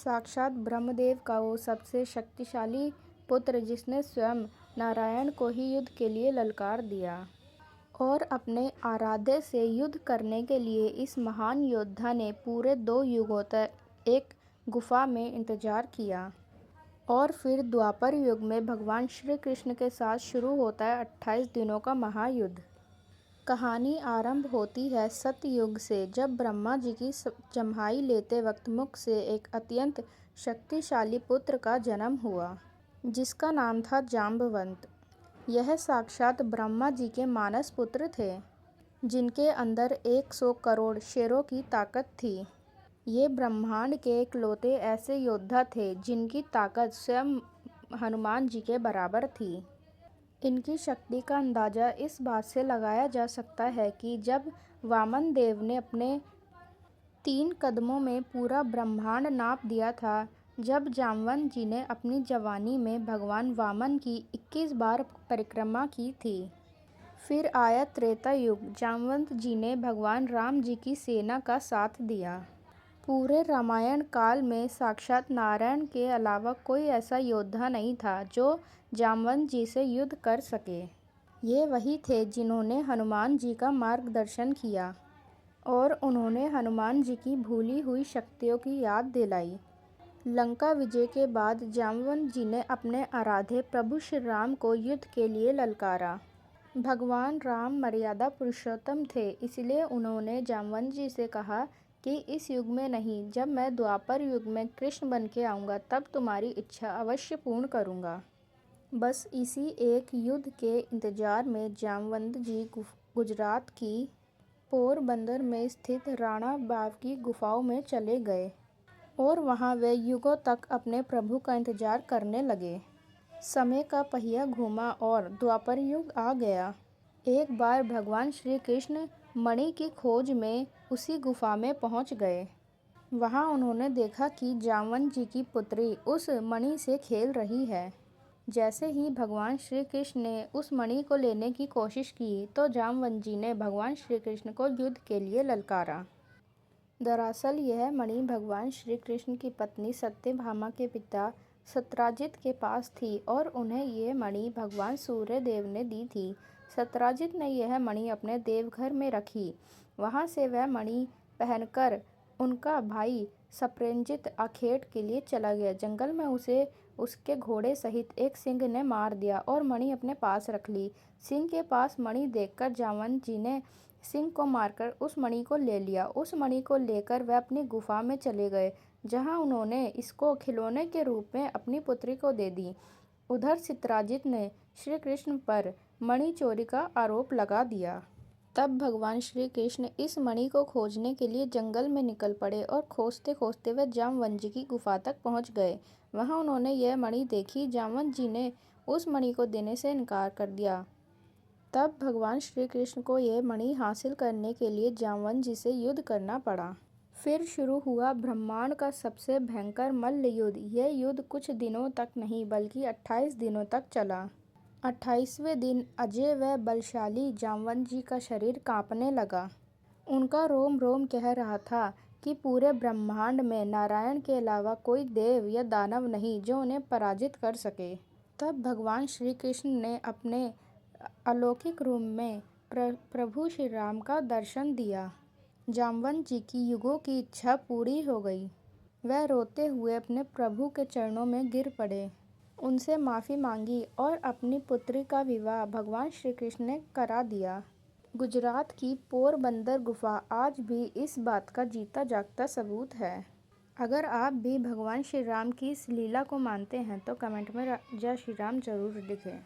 साक्षात ब्रह्मदेव का वो सबसे शक्तिशाली पुत्र जिसने स्वयं नारायण को ही युद्ध के लिए ललकार दिया और अपने आराध्य से युद्ध करने के लिए इस महान योद्धा ने पूरे 2 युगों तक एक गुफा में इंतजार किया। और फिर द्वापर युग में भगवान श्री कृष्ण के साथ शुरू होता है 28 दिनों का महायुद्ध। कहानी आरंभ होती है सतयुग से, जब ब्रह्मा जी की जम्हाई लेते वक्त मुख से एक अत्यंत शक्तिशाली पुत्र का जन्म हुआ जिसका नाम था जाम्बवंत। यह साक्षात ब्रह्मा जी के मानस पुत्र थे जिनके अंदर 100 करोड़ शेरों की ताकत थी। ये ब्रह्मांड के इकलौते ऐसे योद्धा थे जिनकी ताकत स्वयं हनुमान जी के बराबर थी। इनकी शक्ति का अंदाज़ा इस बात से लगाया जा सकता है कि जब वामन देव ने अपने 3 कदमों में पूरा ब्रह्मांड नाप दिया था, जब जामवंत जी ने अपनी जवानी में भगवान वामन की 21 बार परिक्रमा की थी। फिर आया त्रेता युग, जामवंत जी ने भगवान राम जी की सेना का साथ दिया। पूरे रामायण काल में साक्षात नारायण के अलावा कोई ऐसा योद्धा नहीं था जो जामवंत जी से युद्ध कर सके। ये वही थे जिन्होंने हनुमान जी का मार्गदर्शन किया और उन्होंने हनुमान जी की भूली हुई शक्तियों की याद दिलाई। लंका विजय के बाद जामवंत जी ने अपने आराध्य प्रभु श्री राम को युद्ध के लिए ललकारा। भगवान राम मर्यादा पुरुषोत्तम थे, इसलिए उन्होंने जामवंत जी से कहा कि इस युग में नहीं, जब मैं द्वापर युग में कृष्ण बन के आऊँगा तब तुम्हारी इच्छा अवश्य पूर्ण करूँगा। बस इसी एक युद्ध के इंतजार में जामवंत जी गुजरात की पोरबंदर में स्थित राणा बाव की गुफाओं में चले गए और वहाँ वे युगों तक अपने प्रभु का इंतजार करने लगे। समय का पहिया घूमा और द्वापर युग आ गया। एक बार भगवान श्री कृष्ण मणि की खोज में उसी गुफा में पहुंच गए। वहां उन्होंने देखा कि जामवंत जी की पुत्री उस मणि से खेल रही है। जैसे ही भगवान श्री कृष्ण ने उस मणि को लेने की कोशिश की तो जामवंत जी ने भगवान श्री कृष्ण को युद्ध के लिए ललकारा। दरअसल यह मणि भगवान श्री कृष्ण की पत्नी सत्यभामा के पिता सत्राजित के पास थी और उन्हें ये मणि भगवान सूर्यदेव ने दी थी। सत्राजित ने यह मणि अपने देवघर में रखी। वहाँ से वह मणि पहनकर उनका भाई सप्रेंजित आखेट के लिए चला गया। जंगल में उसे उसके घोड़े सहित एक सिंह ने मार दिया और मणि अपने पास रख ली। सिंह के पास मणि देखकर जामवंत जी ने सिंह को मारकर उस मणि को ले लिया। उस मणि को लेकर वह अपनी गुफा में चले गए, जहाँ उन्होंने इसको खिलौने के रूप में अपनी पुत्री को दे दी। उधर सत्राजित ने श्री कृष्ण पर मणि चोरी का आरोप लगा दिया। तब भगवान श्री कृष्ण इस मणि को खोजने के लिए जंगल में निकल पड़े और खोजते खोजते वे जामवंत जी की गुफा तक पहुंच गए। वहां उन्होंने यह मणि देखी। जामवंत जी ने उस मणि को देने से इनकार कर दिया। तब भगवान श्री कृष्ण को यह मणि हासिल करने के लिए जामवंत जी से युद्ध करना पड़ा। फिर शुरू हुआ ब्रह्मांड का सबसे भयंकर मल्ल युद्ध। यह युद्ध कुछ दिनों तक नहीं बल्कि 28 दिनों तक चला। 28वें दिन अजय व बलशाली जामवंत जी का शरीर कांपने लगा। उनका रोम रोम कह रहा था कि पूरे ब्रह्मांड में नारायण के अलावा कोई देव या दानव नहीं जो उन्हें पराजित कर सके। तब भगवान श्री कृष्ण ने अपने अलौकिक रूप में प्रभु श्री राम का दर्शन दिया। जामवंत जी की युगों की इच्छा पूरी हो गई। वह रोते हुए अपने प्रभु के चरणों में गिर पड़े, उनसे माफ़ी मांगी और अपनी पुत्री का विवाह भगवान श्री कृष्ण ने करा दिया। गुजरात की पोरबंदर गुफा आज भी इस बात का जीता जागता सबूत है। अगर आप भी भगवान श्री राम की इस लीला को मानते हैं तो कमेंट में जय श्री राम जरूर लिखें।